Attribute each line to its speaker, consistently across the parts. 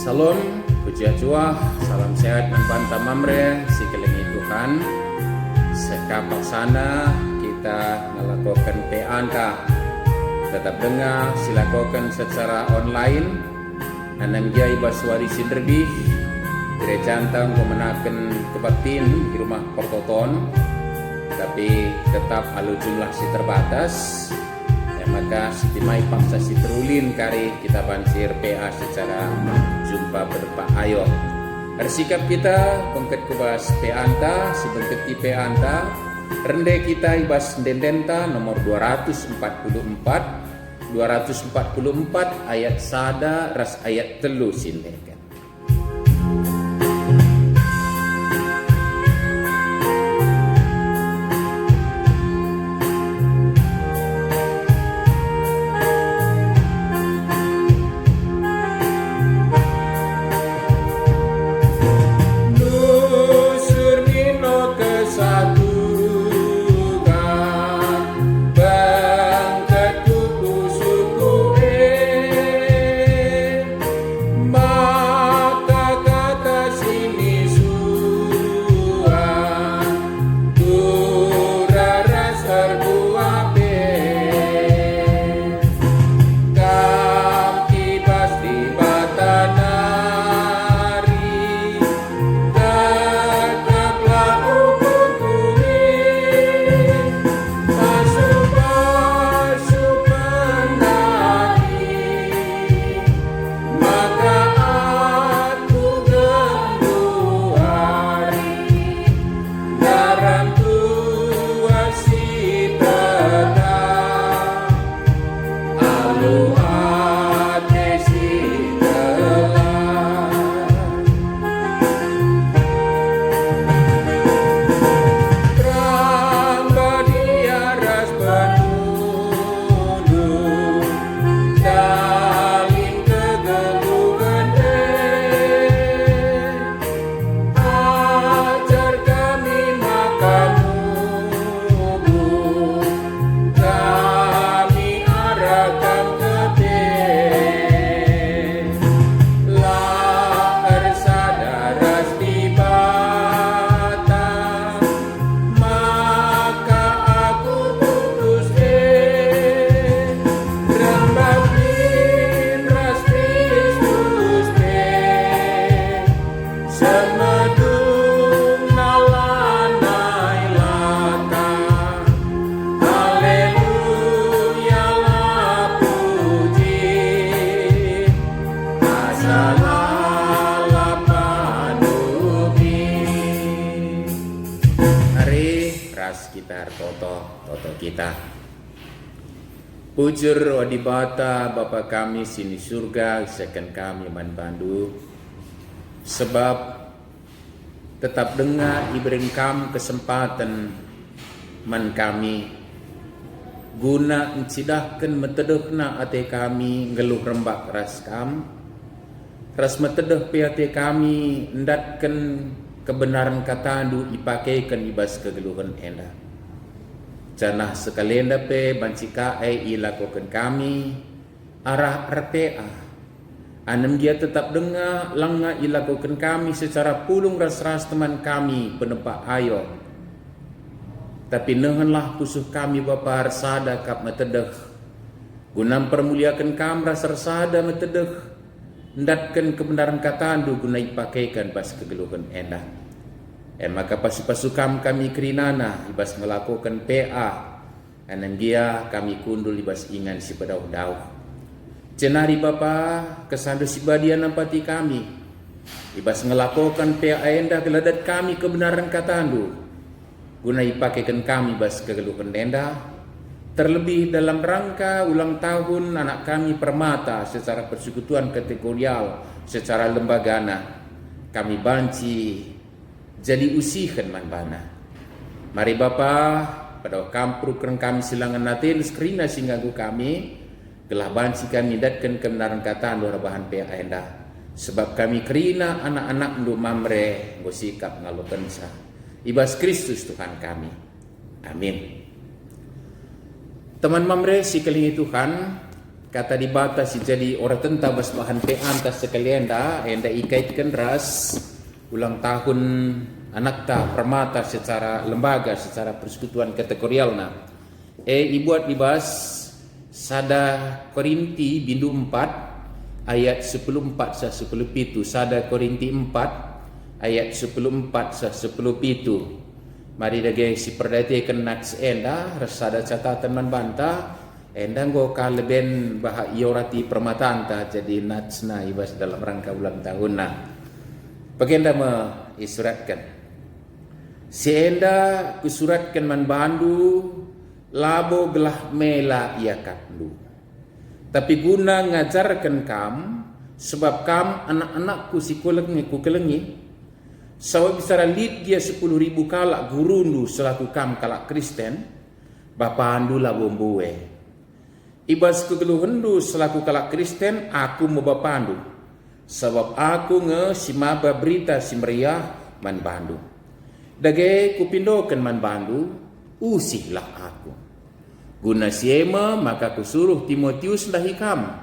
Speaker 1: Salam, puji Tuhan, salam sehat membanta mamre, sikelingi Tuhan. Sekapak sana kita melakukan PANTA. Tetap dengar, silakan secara online. Anam jai baswari sinderbi, gereja antang memenakan kebaktiin di rumah Portoton. Tapi tetap alu jumlah si terbatas. Maka sitimai paksa si terulin kari kita bansir PA secara jumpa berpa ayo. Bersikap kita pengket kubas PANTA, si pengket ti PANTA, rende kita ibas dendenta nomor 244 ayat sada ras ayat telu sindekan. Toto kita. Pujur adibata Bapa kami sini surga, seken kami man bandu. Sebab tetap dengar ibring kam kesempatan man kami guna encidahkan metedehna ate kami ngeluh rembak ras kam. Ras metedeh pe ate kami ndatkan kebenaran katandu ipakaikan ibas kegeluhan enda. Janah sekalian dape bancika ilakukan kami arah RPA. Anem dia tetap dengar langga ilakukan kami secara pulung ras-ras teman kami penempat ayo. Tapi nehenlah pusuh kami Bapa rasada kap metedeh. Gunam permuliakan kami ras rasada metedeh. Ndatkan kebenaran katandu guna ipakaikan bas kegeluhan endah. Maka pasukam kami kerinana ibas melakukan PA anan dia kami kundul ibas ingan si pedau-dau. Cenari Bapa kesandu si badia nampati kami ibas melakukan PA endah geladat kami kebenaran katandu guna ipakaikan kami bas kegeluhan endah. Terlebih dalam rangka ulang tahun anak kami Permata secara persekutuan kategorial secara lembagana kami banci jadi usihan man bana. Mari Bapa pada kampru keren kami silangan natin skrina singgagu kami gelah banci kami datkan kebenaran kata luar bahan PA endah. Sebab kami kerina anak-anak ndu mamre gosikap ngalokan sa. Ibas Kristus Tuhan kami. Amin. Teman mamre si kelingi Tuhan kata dibatasi jadi orang tentang bahan peantas sekalian enda ikaitkan ras ulang tahun anak ta permata secara lembaga, secara persekutuan kategorial ibuat dibahas sada Korinti bindu 4 ayat 10:4 sa 10:7, sada Korinti 4 ayat 10:4 sa 10:7. Mari dage si perdatikan nats enda resada catatan man banta enda go kaleben bah iorati permatanta jadi natsna ibas dalam rangka ulang tahun Bagenda me isuratkan si enda kusuratkan man bandu labo gelah mela ia katlu tapi guna ngajarkan kam sebab kam anak-anakku si ku kelengi Sawa bisa lid dia 10.000 kalak gurundu selaku kam kalak Kristen, bapa andu lah bomboe. Ibas kegeluhendu selaku kalak Kristen, aku mau bapa andu. Sebab aku si maba berita si meriah man bandu. Dage kupindokan man bandu, usihlah aku. Guna siema maka kusuruh Timotius lahi kam.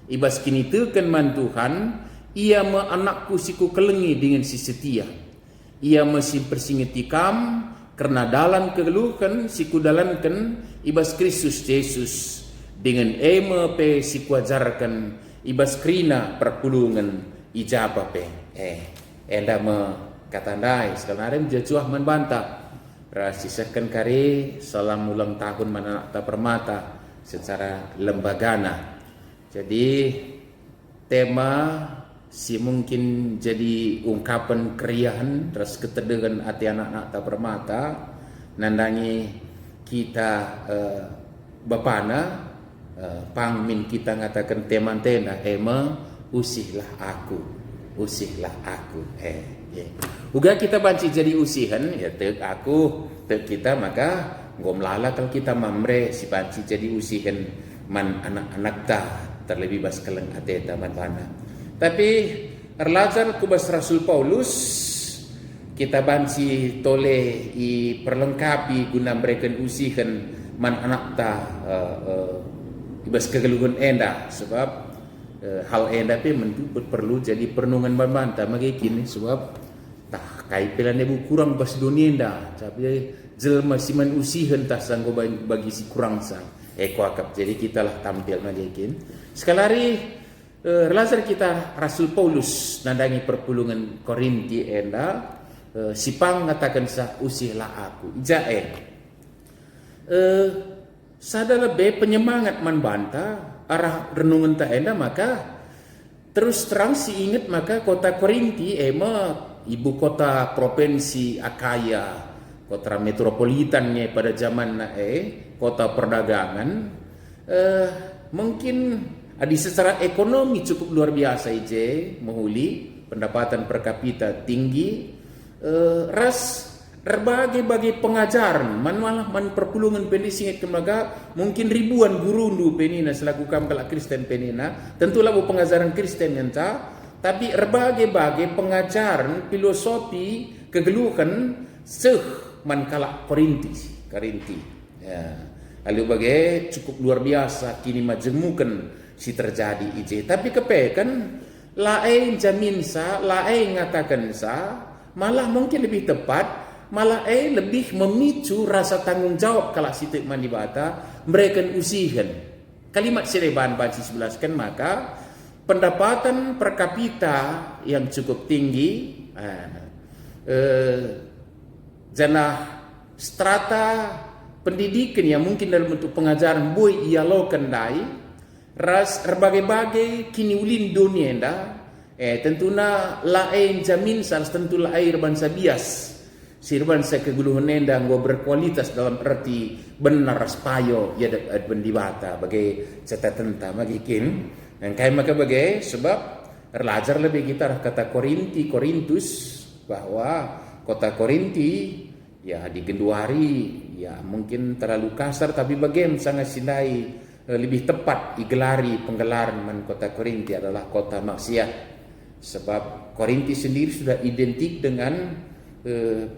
Speaker 1: Ibas kini tekan man Tuhan, ia me anakku siku kelengi dengan si setia. Ia masih bersingeti kam karena dalam kegeluhan siku dalankan ibas Kristus Yesus dengan pe siku ajarkan ibas krina perpulungan ijabah pe enda me katandai sekarang jajuah membantah rasisakan kari salam ulang tahun mana tak permata secara lembagana. Jadi tema si mungkin jadi ungkapan keriahan terus ketedegan hati anak-anak tak permata nandangi kita bapana pangmin kita ngatakan teman tenda usihlah aku uga kita banci jadi usihan ya tek aku tek kita maka ngomlala kalau kita mamre si banci jadi usihan man anak-anak ta terlebih bas keleng ateta man bana. Tapi erlajar kubas Rasul Paulus kita banci tole i perlengkapi guna mereka usihan man anak ta ibas kegeluhan enda sebab hal enda pe perlu jadi pernungan banta magikin sebab tah kai pelan ibu kurang bas dunia enda tapi jelma siman usihan tah sanggo bagi si kurang sang kuakap jadi kita lah tampil magikin sekalari Relazar kita Rasul Paulus nandangi perpulungan Korinti enda sipang ngatakan sa usihlah aku sada lebih penyemangat man banta arah renungan ta enda maka terus terang si ingat maka kota Korinti ibu kota provinsi Akaya kota metropolitannya pada zaman kota perdagangan mungkin Adi secara ekonomi cukup luar biasa mahuli pendapatan per kapita tinggi ras berbagai pengajaran man perpulungan pendisingat kemaga mungkin ribuan guru nu penina selaku kam kalak Kristen penina tentulah pengajaran Kristen yanta tapi berbagai pengajaran filosofi kegeluhan man kalak Korinti ya lalu bagai cukup luar biasa kini majemukan si terjadi tapi kepekan lain jamin lain ngatakan malah mungkin lebih tepat malah lebih memicu rasa tanggung jawab kalau si tekman dibata mereka usihan kalimat sileban baci 11 kan maka pendapatan per kapita yang cukup tinggi janah strata pendidikan yang mungkin dalam bentuk pengajaran boy ia lo kendai ras berbagai kini ulin dunia enda tentunya lain jamin salah tentu lain bansa bias sirban sa keguluhan enda ngo berkualitas dalam arti benar payo ya dapat bendibata bagai catatan ta magikin dan kaya maka bagai sebab erlajar lebih kita kata Korintus bahwa kota Korinti ya di Genduari ya mungkin terlalu kasar tapi bagaimana sangat sindai lebih tepat digelari penggelaran man kota Korinti adalah kota maksiat sebab Korinti sendiri sudah identik dengan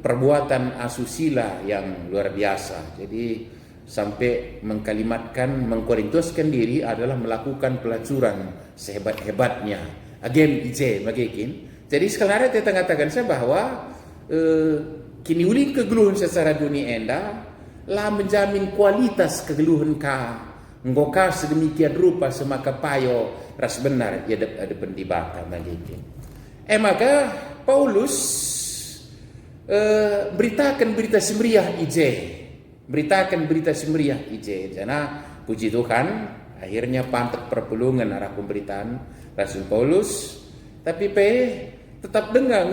Speaker 1: perbuatan asusila yang luar biasa jadi sampai mengkorintuskan diri adalah melakukan pelacuran sehebat-hebatnya. Agem ije magikin. Jadi sekarang kita mengatakan saya bahwa kini uling kegeluhan secara dunia enda lah menjamin kualitas kegeluhan ka ngoka sedemikian rupa semaka payo ras benar ya ada pendibata magikin. Maka Paulus beritakan berita semeriah ije. Beritakan berita semeriah ije. Karena puji Tuhan akhirnya pantek perpulungan arah pemberitaan Rasul Paulus. Tapi tetap dengar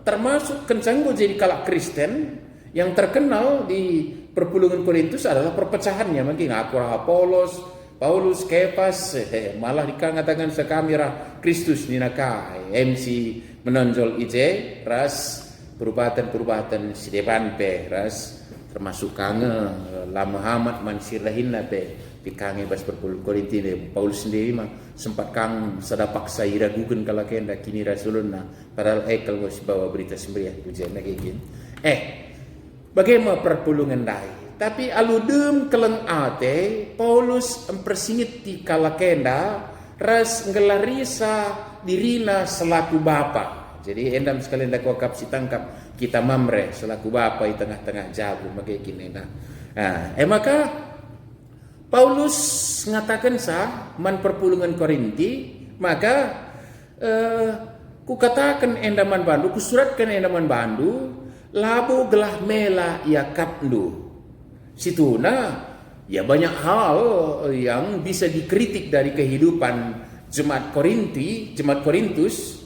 Speaker 1: termasuk kencanggo jadi kalak Kristen yang terkenal di perpulungan Korintus adalah perpecahannya. Mungkin aku Paulus, Kefas, malah dikatakan sekamera Kristus ninaka MC menonjol ije ras perubatan sideban ras termasuk kange la Muhammad mansirahin pe pikange bas perpulungan Korinti Paulus sendiri mah sempat kang sadapak saya ragukan kalau kenda kini rasuluna padahal kalau bawa berita semeriah pujian lagi gini. Bagaimana perpulungan dai tapi aludem keleng ate Paulus mempersingit di kalakenda ras ngelarisa dirina selaku bapa. Jadi endam sekalian dak wakap si tangkap kita mamre selaku bapa di tengah-tengah jago makai kini maka Paulus ngatakan man perpulungan Korinti maka ku katakan endaman bandu ku suratkan endaman bandu labu gelah mela ia kapndu situna ya banyak hal yang bisa dikritik dari kehidupan jemaat Korintus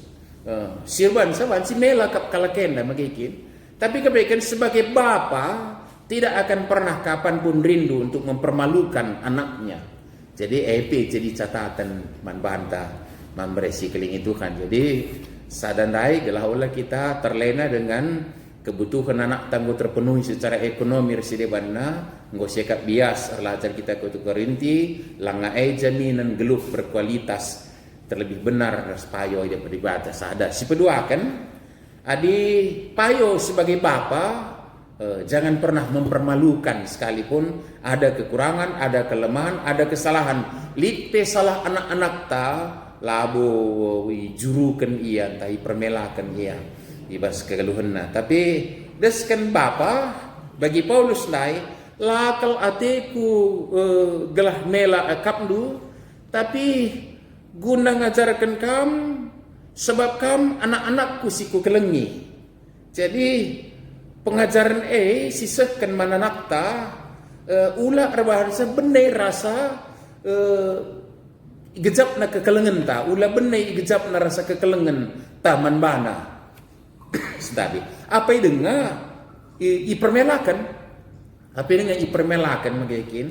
Speaker 1: sirban saban si mela kap kalakenda magikin tapi kebaikan sebagai bapa tidak akan pernah kapanpun rindu untuk mempermalukan anaknya. Jadi jadi catatan man banta memberesi keling itu kan. Jadi sadandai gelaulah kita terlena dengan kebutuhan anak tangguh terpenuhi secara ekonomi residebanna ngoseka bias erlajar kita ke Korinti langa jaminan geluh berkualitas terlebih benar payo ida peribata sada si kedua kan adi payo sebagai bapa jangan pernah mempermalukan sekalipun ada kekurangan, ada kelemahan, ada kesalahan. Lipe salah anak-anak ta labo jurukan ia tahi permelakan ia ibas kegeluhanna. Tapi deskan bapa bagi Paulus nai lakal ateku gelah mela kapndu tapi guna ngajarkan kam sebab kam anak-anakku siku kelengi. Jadi pengajaran sisahkan mananakta ulah arbahasa benai rasa gejap na kekelengan ta ulah benai gejap na rasa kekelengan taman bana sedari apa dengar ipermelakan apa dengar ipermelakan magakin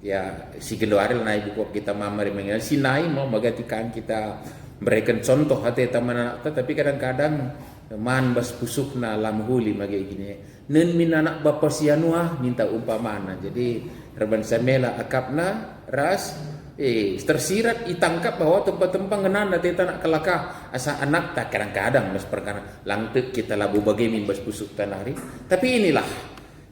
Speaker 1: ya si gendoaril naik buku kita mamari mengenal si nai mau magatikan kita berikan contoh hati taman anak tapi kadang-kadang man bas pusukna lam huli magi gini nen min anak bapa sianuah minta umpamana jadi reban samela akapna ras tersirat itangkap bahwa tempat-tempat ngenana teta nak kelakah asa anak tak kadang-kadang bas perkara langtek kita labu bagaimana bas pusuk tanari tapi inilah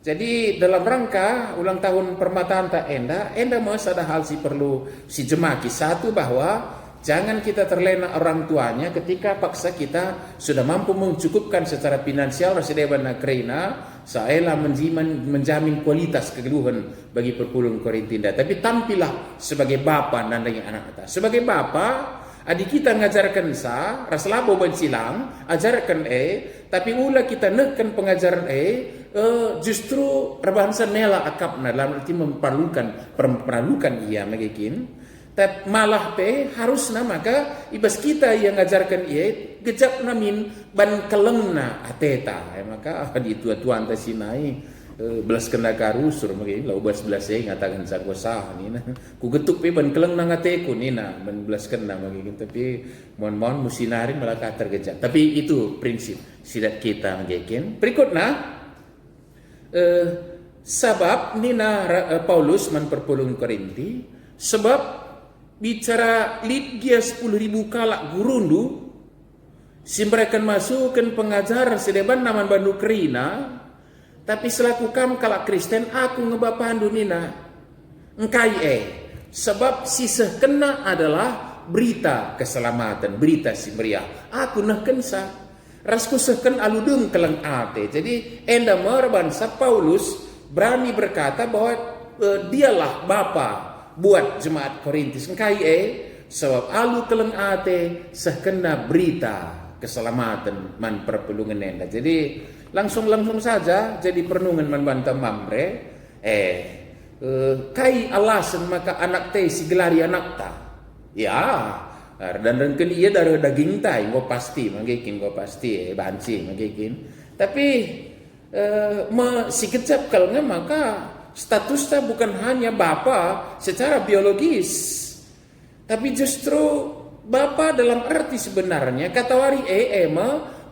Speaker 1: jadi dalam rangka ulang tahun permataan tak enda mas ada hal si perlu si jemaki satu bahwa jangan kita terlena orang tuanya ketika paksa kita sudah mampu mencukupkan secara finansial rasideban nakrina saela menjamin kualitas kegeluhan bagi perpulungan Korintinda tapi tampilah sebagai bapa nandang anak kita sebagai bapa adik kita ngajarkan raslabo ban silang ajarkan tapi ulah kita neken pengajaran justru rebahansa nela akapna dalam arti memperlukan ia magikin malah harusna maka ibas kita yang ngajarkan gejap namin ban kelengna ateta maka di tuan ta sinai belas kena karusur magi lau belas ngatakan sagosah nina ku getuk ban kelengna ngateku nina ban belas kena magi tapi mohon musinari malah tergejap tapi itu prinsip sidat kita ngagekin berikutna sabab nina Paulus man perpulungan Korinti sebab bicara litgia 10.000 kalak gurundu si mereka masukkan pengajaran sedeban naman bandu kerina Tapi selaku kam kalak Kristen aku ngebapandu nina. Engkai sebab sisah kena adalah berita keselamatan, berita si meriah. Aku nah kensa. Rasku sehken aludung kelang ate. Jadi enda merbansa Paulus berani berkata bahwa dialah bapa buat jemaat Korintus. Engkai sebab alu kelang ate sehkena berita keselamatan man perpelungan enda. Jadi langsung saja jadi perenungan man banta mamre. Kai alasan maka anak teh si gelari anak ta. Ya, dan rengken iya dari daging tai go pasti banci magikin. Tapi si kecap kalnya maka statusnya bukan hanya bapa secara biologis, tapi justru bapa dalam arti sebenarnya kata wari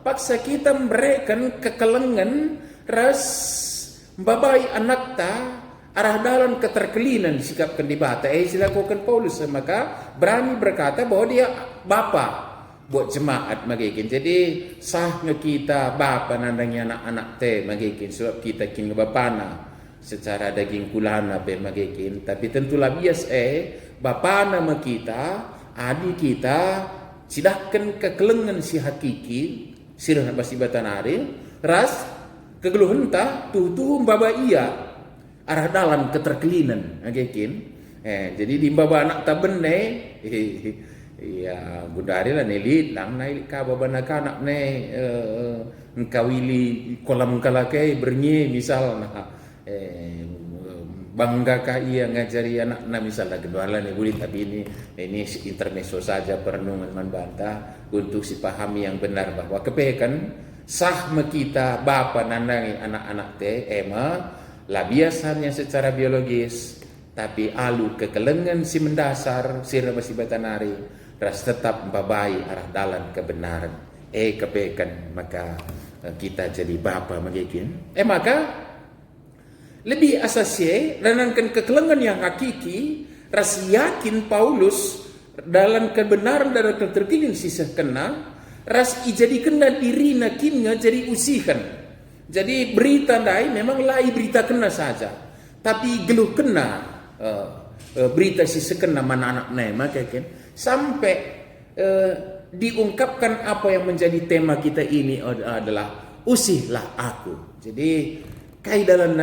Speaker 1: paksa kita memberikan kekelengan ras babai anak ta arah dalam keterkelinan sikapkan di bata silakukan Paulus maka berani berkata bahwa dia bapa buat jemaat magikin. Jadi sahnya kita bapa nandangnya anak-anak teh magikin sebab kita kin bapana secara daging kulana pe magikin. Tapi tentulah bias bapa nama kita adik kita sidahkan kekelengan si hakiki sirah basi batanari ras kegeluhan ta tuh baba iya arah dalam keterkelinan agekin. Jadi di baba anak tabenne ya gudari lah nelit lang naik ka baba anak ne engkawili kolam kalakai bernyi misal bangga ka ia ngajari anak na misalnya kedua nih bulit. Tapi ini intermezzo saja perenungan manbanta untuk si pahami yang benar bahwa kepekan sah kita bapa nandangi anak-anak teh lah biasanya secara biologis, tapi alu kekelengan si mendasar sirna basi batanari ras tetap membabai arah dalan kebenaran. Kepekan maka kita jadi bapa magikin. Maka lebih asasi renangkan kekelengan yang hakiki ras yakin Paulus dalam kebenaran dan keterkinin sisa kena ras ijadikan diri nakinnya jadi usihan. Jadi berita dai memang lai berita kena saja, tapi geluh kena berita si sekena mana anak nema kan sampai diungkapkan apa yang menjadi tema kita ini adalah usihlah aku. Jadi kai dalam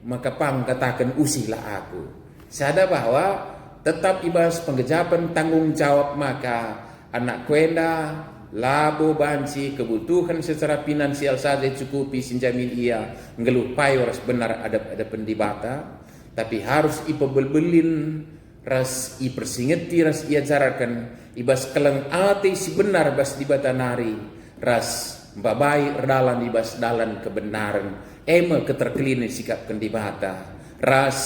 Speaker 1: maka pang katakan usihlah aku. Sadar bahwa tetap ibas penggejapan tanggung jawab maka anak kuenda labo banci kebutuhan secara finansial saja cukupi sinjamin ia ngeluh payor benar ada pendibata, tapi harus ipebelbelin ras ipersingeti ras ia jarakan ibas keleng ati si benar bas dibatanari ras babai dalan ibas dalan kebenaran keterkelinin sikap kendibata ras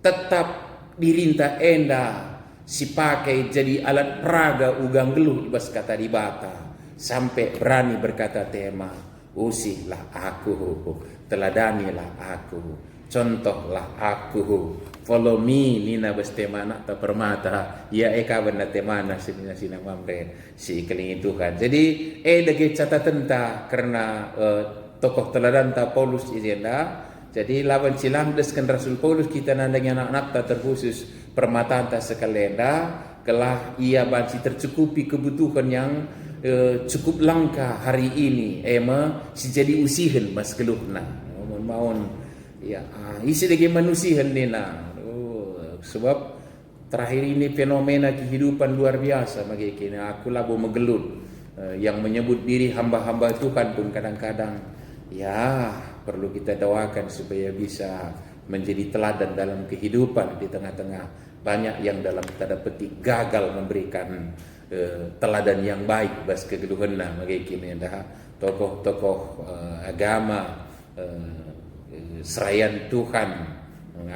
Speaker 1: tetap dirinta enda si pakai jadi alat peraga ugang geluh ibas kata dibata sampai berani berkata tema usihlah aku, teladanilah aku, contohlah aku, follow me nina bas tema nak ta permata ya eka benda tema na sina mamre si keling Tuhan. Jadi dagi catatan ta karena tokoh teladan ta Paulus izenda. Jadi lawan silam deskan Rasul Paulus kita nandang anak-anak ta terkhusus permataan ta sekalenda kelah ia banci tercukupi kebutuhan yang cukup langka hari ini si jadi usihan mas keluhna mohon ya isi lagi manusihan nina sebab terakhir ini fenomena kehidupan luar biasa bagi kita aku labo megelut yang menyebut diri hamba-hamba Tuhan pun kadang-kadang ya perlu kita doakan supaya bisa menjadi teladan dalam kehidupan di tengah-tengah banyak yang dalam tanda petik gagal memberikan teladan yang baik bas kegeluhan bagi kita tokoh-tokoh agama serayan Tuhan.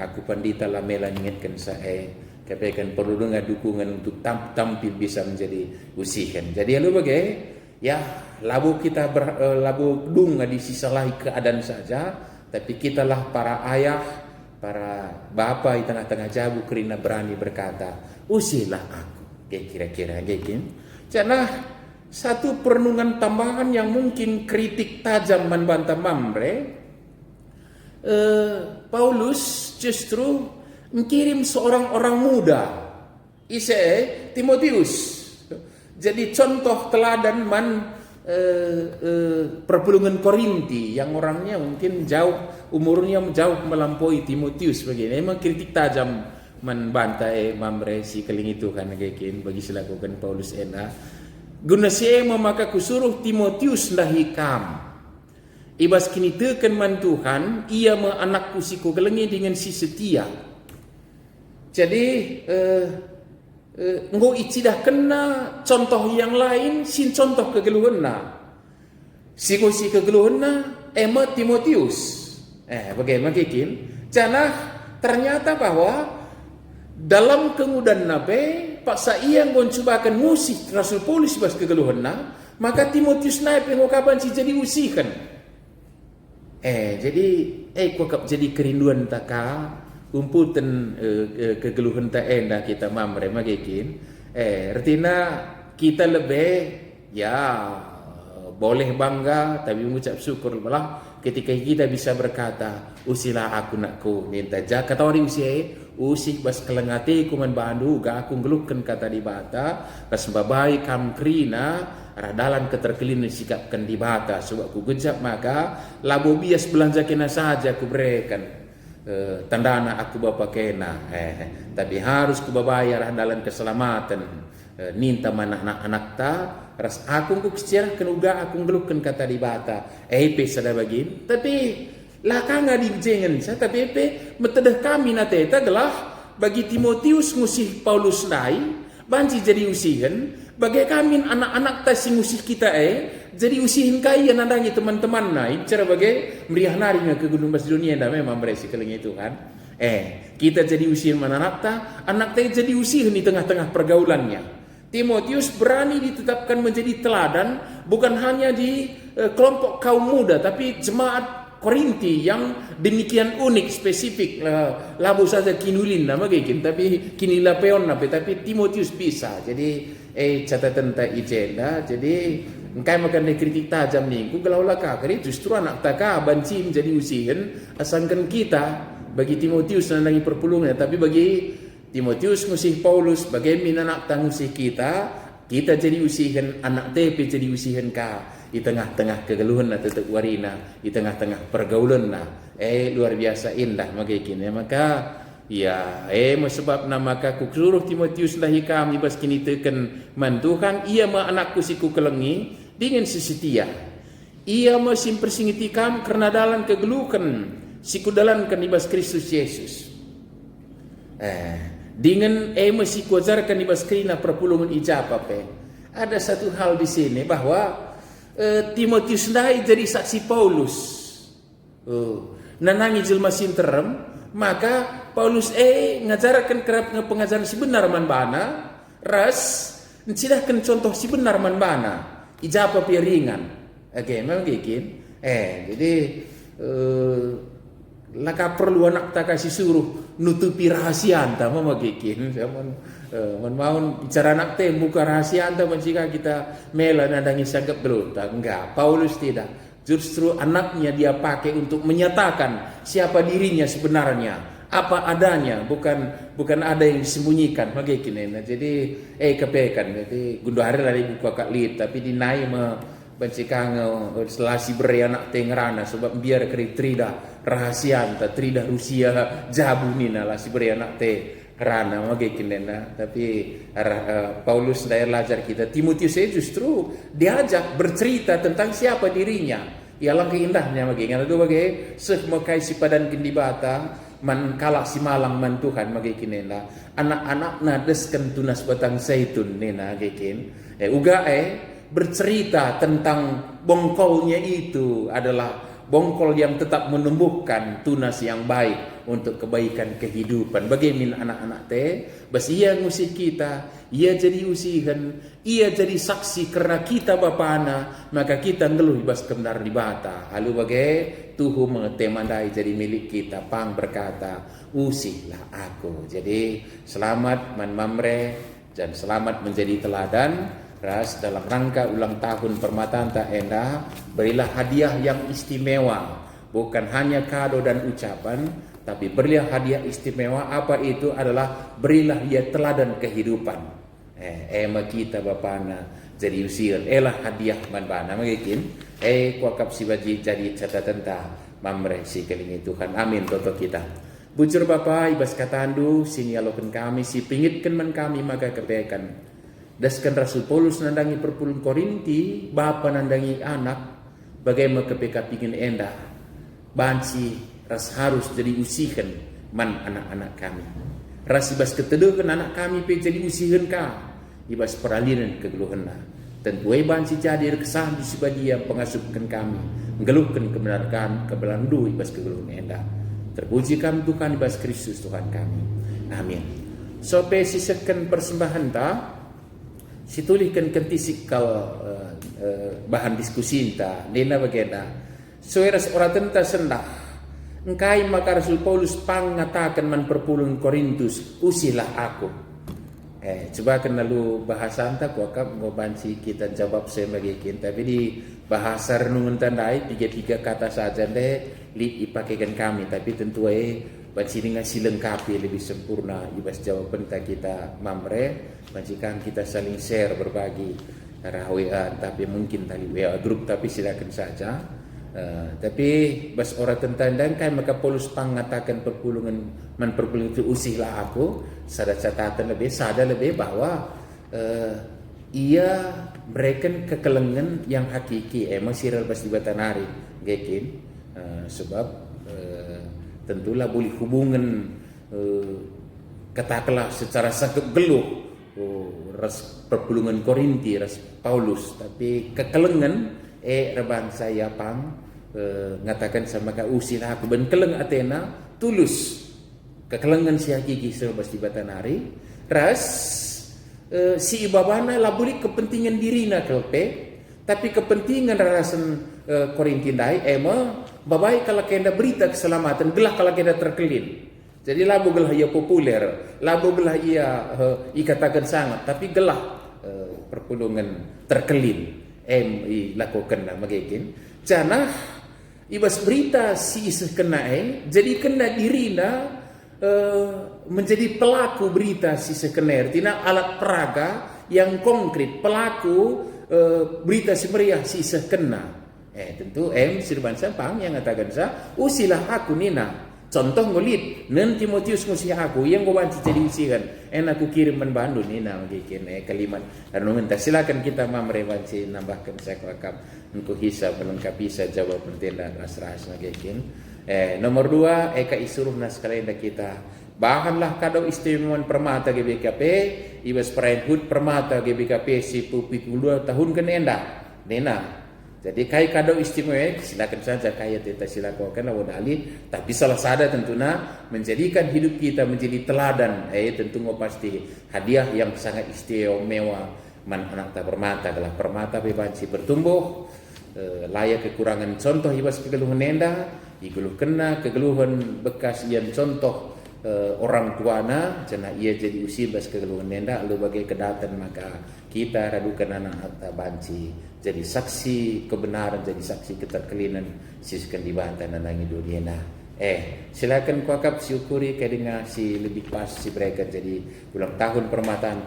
Speaker 1: Aku pandita lamela ingatkan saya kepeken perlu dengan dukungan untuk tampil bisa menjadi usihan. Jadi lalu bagai ya labu kita labu dung di sisa lain keadaan saja, tapi kitalah para ayah, para bapa di tengah-tengah jabu kerana berani berkata, usilah aku. Kira-kira gitu. Karena satu perenungan tambahan yang mungkin kritik tajam membantah mamre, Paulus justru mengirim seorang orang muda, Timotius. Jadi contoh teladan perpulungan Korinti yang orangnya mungkin umurnya jauh melampaui Timotius begini. Memang kritik tajam bantai mamre si keling itu kan gekin bagi silakukan Paulus ena. Guna saya maka kusuruh Timotius lahi kam. Ibas kini teken man Tuhan, ia anakku si kelengi dengan si setia. Jadi engkau icidah kena contoh yang lain sin contoh kegeluhana. Si kegeluhana Timotius. Bagaimana kikin? Janah ternyata bahwa dalam kemudahan nabe paksa ia mencobakan musik Rasul Paulus bas kegeluhana, maka Timotius naik pengukapan si jadi usikan. Jadi kok jadi kerinduan taka umputan kegeluhan tak enda kita mamre magikin. Artinya kita lebih ya boleh bangga tapi mengucap syukur malah ketika kita bisa berkata usilah aku nakku minta jaka tawari usih bas kelengati kuman bandu ga aku ngeluhkan kata di bata bas babai kam krina radalan keterkelin sikapkan di bata sebab ku gejap maka labo bias belanja kena saja ku berikan tandana aku bapa kena tapi harus ku babayar dalam keselamatan ninta mana anak-anak ta ras aku ku sejarah kenuga aku ngeluhkan kata di bata sada bagin tapi lakanga di jengen sa tapi metedah kami nateta gelah bagi Timotius ngusih Paulus dai banci jadi usihan bagai kami anak-anak ta sing usih kita jadi usihin kaya nandangi teman-teman naik cara bagai meriah narinya ke Gunung Macedonia dah memang beresi keling itu kan kita jadi usihin mana anak ta jadi usihin di tengah-tengah pergaulannya. Timotius berani ditetapkan menjadi teladan bukan hanya di kelompok kaum muda tapi jemaat Korinti yang demikian unik spesifik labu saja kinulin nama gini tapi kinila peon tapi Timotius bisa jadi catatan tak ijenda jadi engkai makan kritik tajam nih ku gelau laka kari justru anak taka banci menjadi usihan asangkan kita bagi Timotius nandangi perpulungan tapi bagi Timotius ngusih Paulus bagaimana anak tangusih kita jadi usihan anak tepe jadi usihan ka di tengah-tengah kegeluhan atau tetap warina di tengah-tengah pergaulan luar biasa indah maka ya sebab maka ku suruh Timotius lahi kami bas kini teken man Tuhan ia anakku siku kelengi dengan sesetia ia simpersingiti kam karena dalam kegeluhan siku dalam kanibas Kristus Yesus dengan masih kuajarkan ibas kerina perpulungan ijabah ada satu hal di sini bahwa Timotius sendiri jadi saksi Paulus nanangi jelma sinterem maka Paulus ngajarkan kerap pengajaran si benar man bana ras ncidahkan contoh si benar man bana ijabah piringan memang gikin jadi laka perlu anak tak kasih suruh nutupi rahasia anta mama gikin mau bicara anak teh buka rahasia anta jika kita mela nadangi sanggap berontak enggak Paulus tidak justru anaknya dia pakai untuk menyatakan siapa dirinya sebenarnya apa adanya bukan ada yang disembunyikan magikin jadi kepekan jadi gundu hari lari buka kak lid tapi dinai bancikang selasi beri anak tengerana sebab biar keri trida rahasia anta trida Rusia jabu nina lasi beri anak te kerana magikinena tapi Paulus daya lajar kita Timotius justru diajak bercerita tentang siapa dirinya ya langkah indahnya magikinena itu bagai sehmekai si padan kendibata man kalak si malang man Tuhan magikinena anak-anak nadeskan tunas batang zaitun nena gikin uga bercerita tentang bongkolnya itu adalah bongkol yang tetap menumbuhkan tunas yang baik untuk kebaikan kehidupan. Bagaimana anak-anak teh, bas ia ngusih kita, ia jadi usihan, ia jadi saksi karena kita bapana, maka kita ngeluh bas kebenar di bata. Lalu bagai tuhu mengetemandai jadi milik kita, pang berkata, usihlah aku. Jadi selamat man mamre dan selamat menjadi teladan. Ras dalam rangka ulang tahun permataan tak endah berilah hadiah yang istimewa bukan hanya kado dan ucapan, tapi berilah hadiah istimewa. Apa itu adalah berilah dia teladan kehidupan. Ema kita bapana jadi usir elah hadiah manbana magikin kuakap si baji jadi catatan ta mamre si kelingi Tuhan. Amin toto kita. Bujur Bapa ibas katandu sini alokan kami si pingitkan man kami maka kepekan. Daskan Rasul Paulus nandangi perpulun Korinti, Bapa nandangi anak, bagaimana kepeka pingin endah. Banci ras harus jadi usihan man anak-anak kami. Ras ibas keteduhkan anak kami pe jadi usihan ka. Ibas peralinan kegeluhan na. Tentu banci jadi kesan di sebagian pengasupkan kami. Ngeluhkan kebenaran du ibas kegeluhan endah. Terpuji kami Tuhan ibas Kristus Tuhan kami. Amin. Sope sisakan persembahan ta. Situlihkan kentisikal bahan diskusi ta nena bagena sueras ora tenta sendah engkai maka Rasul Paulus pangatakan man perpulung Korintus usilah aku coba kan lalu bahasa anta kuakap ngobanci kita jawab saya bagikin tapi di bahasa renungan tandai 3 kata saja deh ipakaikan kami tapi tentu banci ngasih lengkapi lebih sempurna ibas jawaban kita mamre majikan kita saling share berbagi arah WA tapi mungkin tali WA grup tapi silakan saja tapi bas orang tentang dan kan maka Paulus pangatakan perpulungan itu usihlah aku sada catatan lebih bahwa ia berikan kekelengan yang hakiki masih bas di batanari gekin sebab tentulah boleh hubungan katakanlah secara sakit geluh ras perpulungan Korinti ras Paulus tapi kekelengan reban saya pang ngatakan sama ka usilah aku ben keleng Athena tulus kekelengan si hakiki sebab di batanari ras si ibabana lah boleh kepentingan dirina kelpe tapi kepentingan rasan Korinti dai babai kalau kena berita keselamatan gelah kalau kena terkelin. Jadi labu gelah ia populer, labu gelah ia ikatakan sangat, tapi gelah perpulungan terkelin lakukan magikin. Janah ibas berita si sekena jadi kena dirina menjadi pelaku berita si sekena tina alat peraga yang konkret pelaku berita si meriah si sekena. Tentu sirban sampang yang katakan usilah aku nina. Contoh ngulit nen Timotius ngusi aku yang gua banci jadi usihan. Aku kirim menbandu nina magikin kalimat renungan. Silakan kita mamre banci nambahkan saya kuakap engkau hisab melengkapi saya jawab pertenda ras-ras magikin. Nomor 2 eka isuruh nas kalenda kita bahanlah kado istimewa permata GBKP ibas perayaan permata GBKP si 72 tahun kenenda nena. Jadi kai kado istimewa silakan saja kaya kita silakan wadali tapi salah sada tentunya menjadikan hidup kita menjadi teladan tentu pasti hadiah yang sangat istimewa man anak tak permata adalah permata bebanci bertumbuh layak kekurangan contoh ibas kegeluhan nenda iguluh kena kegeluhan bekas yang contoh orang tuana cina ia jadi usibas kegeluhan nenda lalu bagai kedatan maka kita radukan anak tak banci jadi saksi kebenaran jadi saksi keterkelinan siskan di bantan dan langit dunia silakan kuakap syukuri kadang si lebih pas si mereka jadi ulang tahun permataan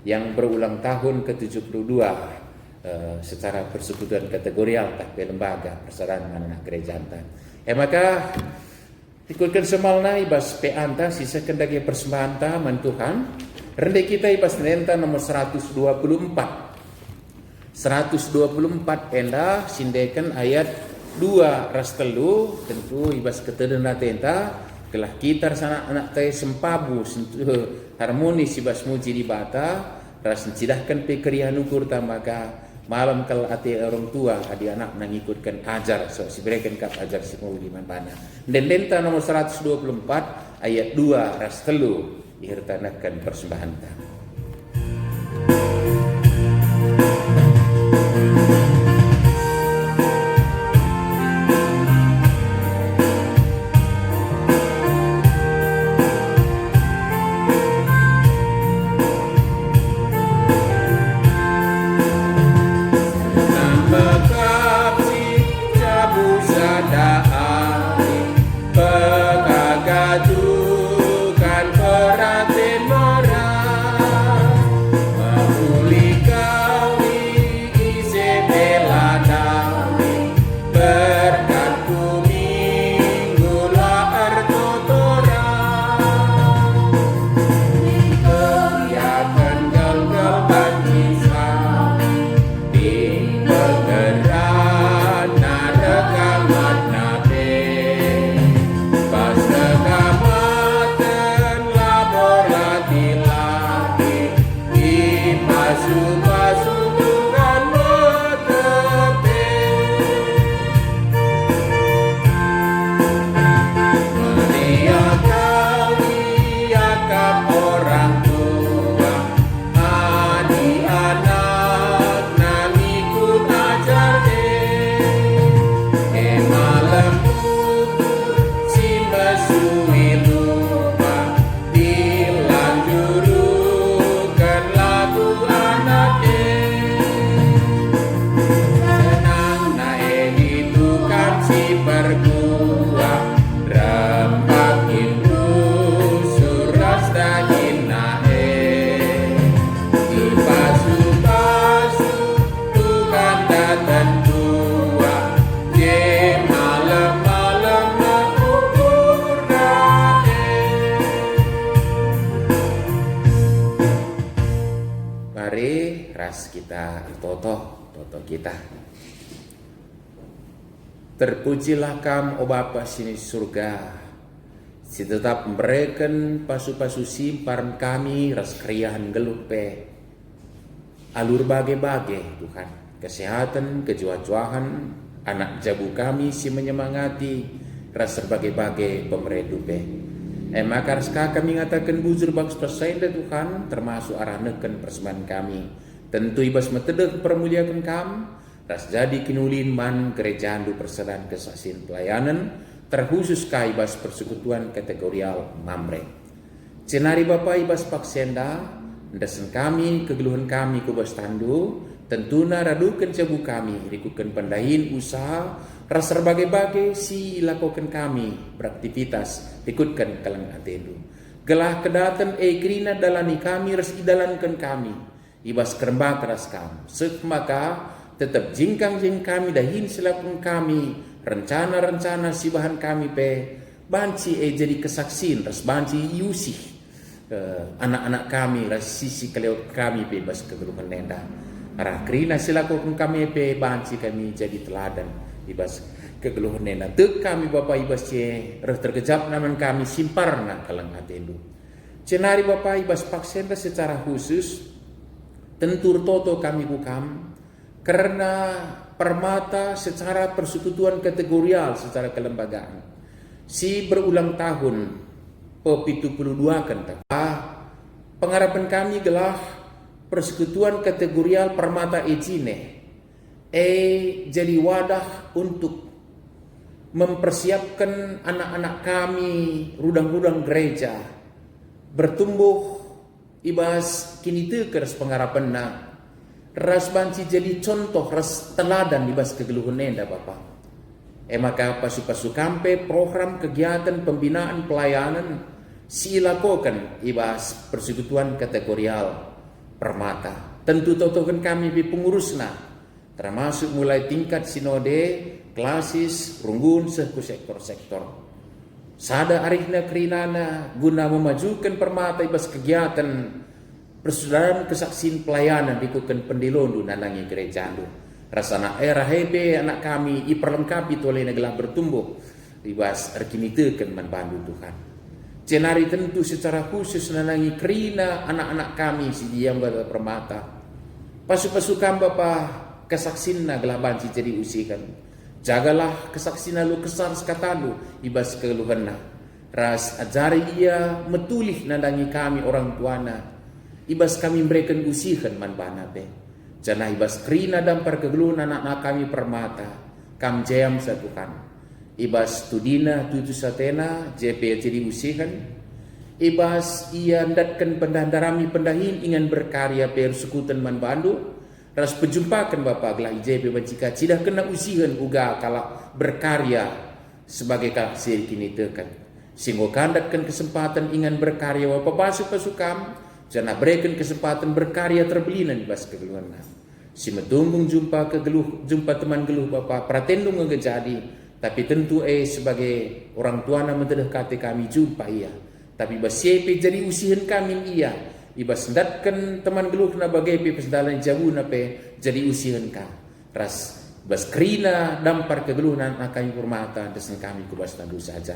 Speaker 1: yang berulang tahun ke-72 secara persekutuan kategorial tapi lembaga persaudaraan anak gereja maka ikutkan semalna ibas pe anta sisa kendaki persembahan ta man Tuhan rendah kita ibas nenta nomor 124 endah sindekan ayat 2 ras telu tentu ibas ketedena tenta kelah kita sana anak tay sempabu harmonis ibas muji di bata ras cidahkan pekerian ukur maka malam kalau ati orang tua adi anak mengikutkan ajar so si berikan kap ajar si mau di mana dan lenta nomor 124 ayat 2 ras telu dihertanakan persembahan ta. Bekasi jabu sada kita toto kita. Terpujilah kam o Bapa sini surga, si tetap memberikan pasu-pasu simparan kami ras kriahan gelupe alur bagai-bagai Tuhan, kesehatan, kejuajuahan anak jabu kami si menyemangati ras berbagai-bagai pemeredupe. Maka kami ngatakan bujur baks persainda Tuhan, termasuk arah neken persembahan kami. Tentu ibas metedek permuliakan kami, ras jadi kinulin man gerejaan du persedan kesaksian pelayanan, terkhusus ka ibas persekutuan kategorial mamre. Cenari Bapa ibas paksenda, ndasen kami, kegeluhan kami kubas tandu, tentuna radukan cebu kami, rikukan pendahin usaha, ras berbagai-bagai si lakukan kami beraktivitas, ikutkan kalang atendu. Gelah kedatan krina dalani kami, ras idalankan kami, ibas kerembak ras kami. Maka tetap jingkang kami dahin selapun kami, rencana-rencana si bahan kami banci jadi kesaksian, ras banci iusih anak-anak kami, ras sisi kelewat kami bebas kegeluhan nenda. Arah krina silakukan kami banci kami jadi teladan ibas kegeluhan nenda. Tek kami Bapa ibas terkejap naman kami simparna kalang atendu. Cenari Bapa ibas paksenda secara khusus tentur toto kami bukam karena permata secara persekutuan kategorial secara kelembagaan. Si berulang tahun pe-72 kan pengharapan kami gelah persekutuan kategorial permata ejine jadi wadah untuk mempersiapkan anak-anak kami rudang-rudang gereja bertumbuh ibas kini tekeras pengharapan ras banci jadi contoh ras teladan ibas kegeluhan nenda Bapa. Maka pasu-pasu kampe program kegiatan pembinaan pelayanan silakokan ibas persekutuan kategorial permata. Tentu totokan kami di pengurusna, termasuk mulai tingkat sinode, klasis, runggun, seku sektor-sektor. Sada arihna kerinana guna memajukan permata ibas kegiatan persaudaraan kesaksian pelayanan dikukan pendilondu nanangi gereja andu. Rasana era hebe anak kami iperlengkapi toleh negala bertumbuh ibas erkinitekan manbandu Tuhan. Cenari tentu secara khusus nanangi kerina anak-anak kami si diam pada permata. Pasu-pasu kam Bapa kesaksinna gelaban si jadi usikan. Jagalah kesaksina lu kesar sekatalu ibas keluhanna. Ras ajari ia metulih nandangi kami orang tuana. Ibas kami berikan usihan manbana be. Jana ibas kerina dampar kegeluhan anak-anak kami permata. Kam jayam satukan. Ibas tudina tutu satena JP jadi usihan. Ibas ia ndatkan pendaharami pendahin ingin berkarya persekutuan manbandu. Ras pejumpakan Bapa gelah IJP bancika cidah kena usihan uga kala berkarya sebagai kaksir kini tekan. Singgo kandatkan kesempatan ingin berkarya Bapa pasuk-pasukam jana berikan kesempatan berkarya terbelinan ibas kegeluhan. Si metunggung jumpa teman geluh Bapa pratendung ngejadi, tapi tentu sebagai orang tua na mendekati kami jumpa ia. Tapi ibas JP jadi usihan kami ia. Ibas sendatkan teman geluh na bagai pesdalan jauh na jadi usihan ka. Ras bas kerina dampar kegeluhan akan permata desen kami kubas tandu saja.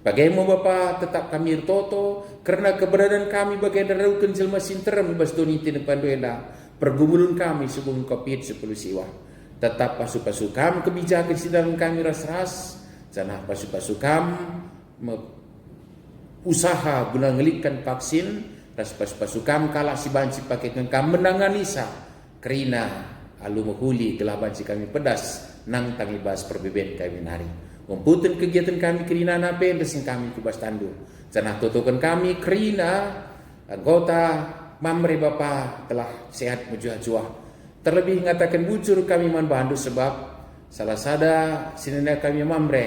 Speaker 1: Bagaimana Bapa tetap kami toto karena keberadaan kami bagai darukan jelma sinteram ibas doniti depan doenda pergumulan kami sebelum COVID-10 siwa. Tetap pasu-pasu kam kebijakan sidang kami ras-ras janah pasu-pasu kam usaha guna ngelikkan vaksin. Ras pas-pasukam kala si banci pakai kengkam menangani sa kerina alu mahuli telah banci kami pedas nang tangi bas perbeben kami nari umputun kegiatan kami kerina nape desen kami kubas tandu janah totokan kami kerina anggota mamre Bapa telah sehat mujuah-juah terlebih ngatakan bujur kami manbandu sebab salah sada sinena kami mamre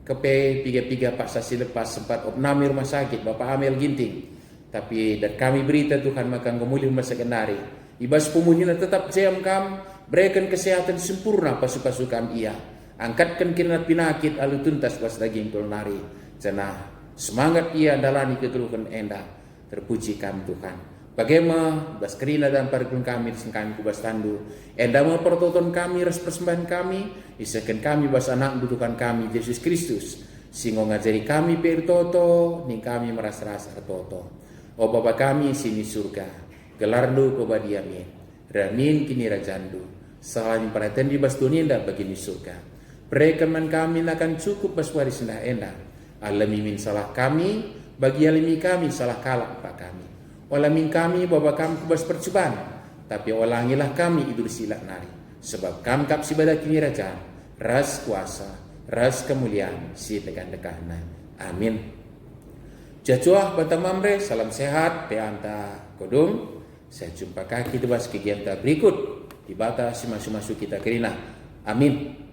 Speaker 1: kepe piga-piga pak sasi lepas sempat opnami rumah sakit Bapa Amel Ginting. Tapi dan kami berita Tuhan maka kemulih masa kenari. Ibas pemunyina tetap jam kam, berikan kesehatan sempurna pasu-pasu kam ia. Angkatkan kirinat pinakit alu tuntas pas daging kulnari. Janah semangat ia dalani kegeluhan enda. Terpuji kam Tuhan. Bagaimana bas kerina dan parikun kami disen kami kubas tandu. Endama pertoton kami ras persembahan kami. Isakan kami bas anak dudukan kami Yesus Kristus. Singo ngajari kami pertoto. Ning kami meras-ras artoto. O Bapa kami sini surga. Gelardu kobadiamin. Ramin kini rajandu. Salahin perhatian di bas dunia dan begini surga. Perekeman kami akan cukup bas waris enak. Alami min salah kami. Bagi alami kami salah kalah Pak kami. Olamin kami Bapa kami kubas percobaan, tapi olangilah kami idul silak nari. Sebab kami kap sibada kini raja, ras kuasa, ras kemuliaan, si tekan-dekana. Amin. Jacuah batang mamre, salam sehat, peanta kodum. Saya jumpa kaki tebas kegiatan berikut di bata si masuk-masuk kita kerina. Amin.